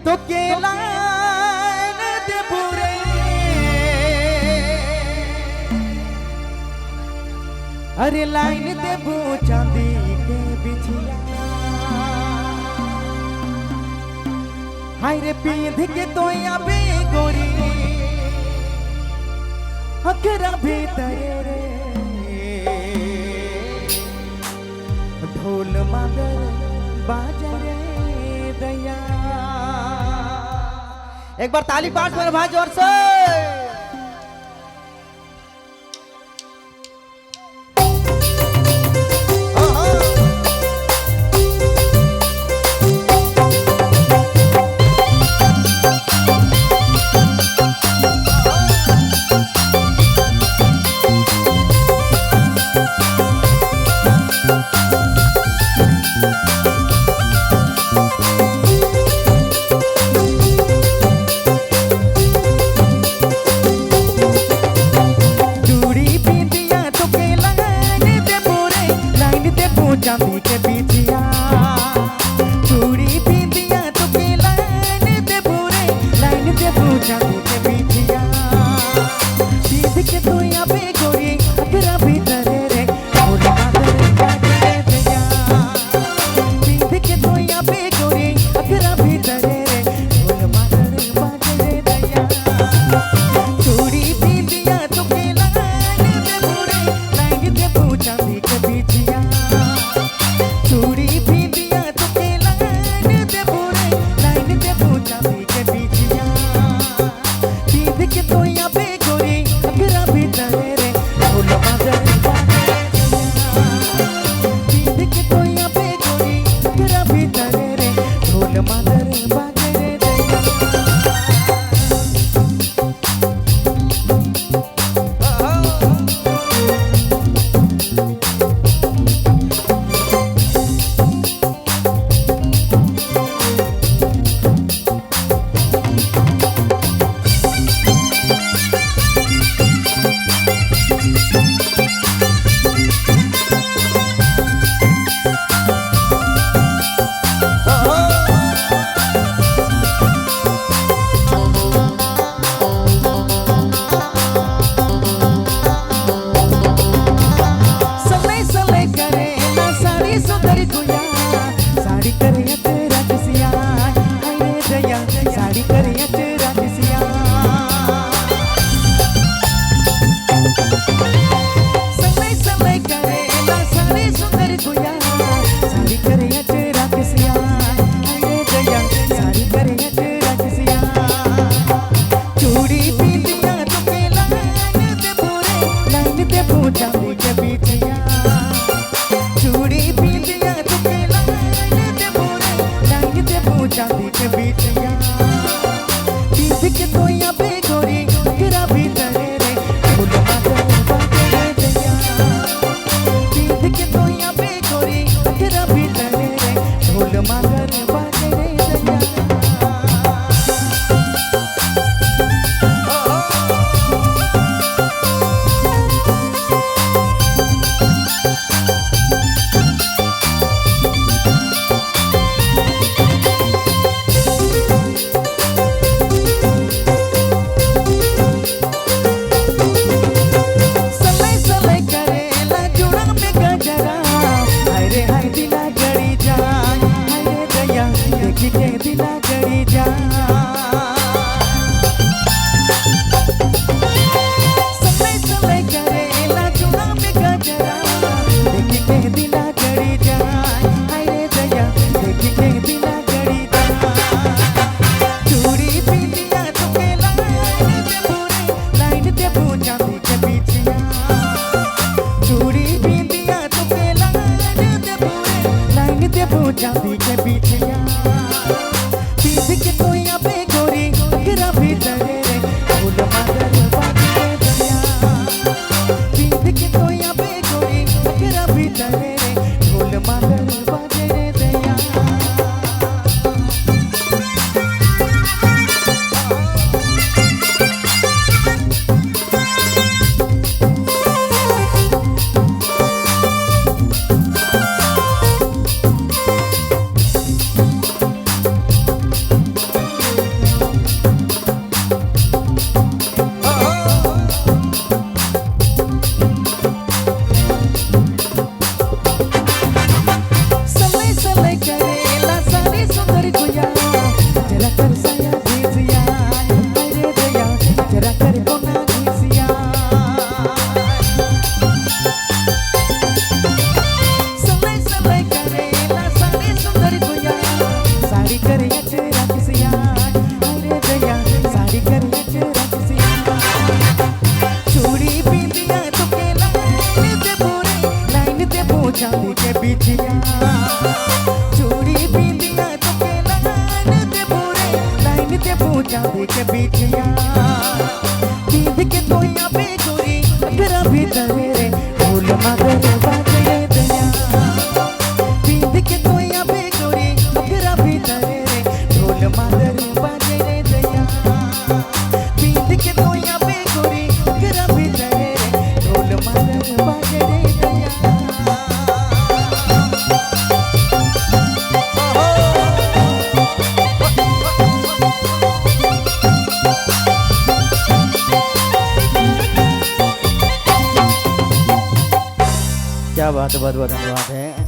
तो के लाइन दे बुरे अरे लाइन दे बू चांदी के बिछिया हाय रे पींध के तो अबे गोरी अखरा भीतर रे ढोल मगर बाजरे दया। एक बार ताली पास मेरे भाई जोर से। चांदी के बिछिया चूड़ी बिंदिया तो के लाइन दे बुरे लाइन दे बू चांदी के बिछिया बीत के तो यहाँ पे गोरी अगरा भीतर रे ढोल मगर बाजरे दया। बीत के तो यहाँ पे गोरी अगरा भीतर रे ढोल मगर बाजरे दया। चूड़ी बिंदिया तो के लाइन दे बुरे लाइन दे बू चांदी के बिछिया चूड़ी बिंदिया तो के लाइन दे बुरे लाइन दे बू चांदी के बिछिया बीत के तो यहाँ पे गोरी अगरा भीतर रे ढोल मगर बाजरे दया। बीत के तो यहाँ पे गोरी अगरा भीतर रे ढोल मगर बाजरे दया। साड़ी करे तेरा किसिया हाय दया साड़ी करे तेरा किसिया समय समय करे ना साड़ी सुंदर गुया साड़ी करे तेरा किसिया हाय दया साड़ी करे तेरा किसिया चूड़ी बिंदिया तो के लाइन दे बुरे लाइन दे बू चांदी के बिछिया चूड़ी बिंदिया तो के चांदी के बिछिया बीत के तो यहाँ पे गोरी अगरा भीतर रे ढोल मगर बाजरे दया। बीत के तो यहाँ पे गोरी अगरा भीतर रे ढोल मगर बाजरे दया। दिला गड़ी जा समय समय करेला चुना में गजरा देखी के दिला गड़ी जा हाय दया देखी के दिला गड़ी जा। चूड़ी बिंदिया तो के लाइन दे बुरे लाइन दे बू चांदी के बिछिया चूड़ी बिंदिया तो के लाइन दे बुरे लाइन दे बू चांदी के बिछिया चांदी के बिछिया पींध के तोया पे गोरी अगरा भीतर रे ढोल मगर बाजे रे दया पींध के तोया पे गोरी अगरा भीतर रे ढोल मगर बाजे रे दया पींध के तोया पे गोरी अगरा भीतर रे ढोल मगर बाजे रे दया क्या बात है, बहुत बहुत धन्यवाद है।